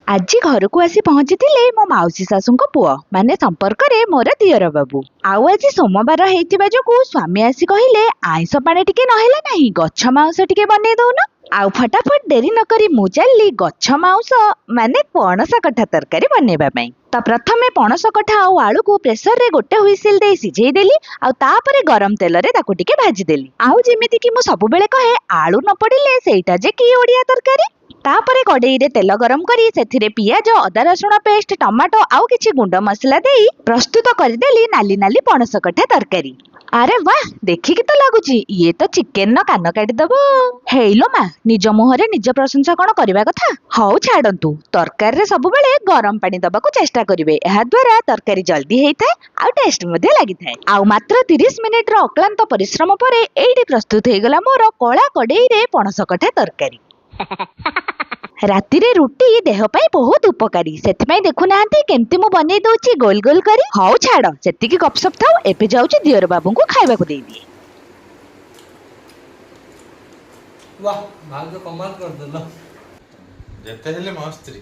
आज घर को आसी पहुंची मो मौसी सासुंको पुओ माने संपर्क रे मोर दियर बाबू आउ आज सोमवार हेइतिबा जोगु स्वामी आसी कहिले आइंस पानी टिके नहेला नाही गच्छ मांस टिके बने दउन आउ फटाफट देरी न करी मु चलली गच्छ मांस माने पणस कठा तरकारी बनेबा पई। तो प्रथमे पणस कठा आउ आलू को प्रेसर रे गोटे हुइसिल दे सिझेई देली आउ तापरे गरम तेल रे ताको टिके भाजी देली। आउ जेमिति कि मु सब बेले कहे आलू न पडिले सेटा जे की ओडिया तरकारी। तापरे कड़ई रे तेल गरम करी सेथिरे पियाज अदा रसुण पेस्ट टमाटो आउ किछि गुंड मसला देई प्रस्तुत करदेली नाली नाली पणस कठा तरकारी। अरे वाह देखिकी तो लगुची ये तो चिकेन न कान काटी दबो। हेलो मा निज मुहरे निज प्रशंसा कोन करबा कथा। हौ छाडंतु तरकारी रे सब बेले गरम पानी दबा को चेष्टा करिवे एहा द्वारा तरकारी जल्दी हेइथाय आउ टेस्ट मध्ये लागिथाय। आउ मात्र 30 मिनिट रो अक्लांत परिश्रम परे एइडी प्रस्तुत हे गला मोर कळा कड़ई रे पणस कठा तरकारी। राति रे रुटी देह पाई बहुत उपकारी सेथिमाई देखु नाहंती केमती मु बनै दउची गोल गोल करी। हौ छाड़ सेतिकी गपसप थाउ एपे जाउची दियर बाबू को खाइबा को देई दिए। वाह भाग तो कमाल कर देलो जते हेले मस्त्री।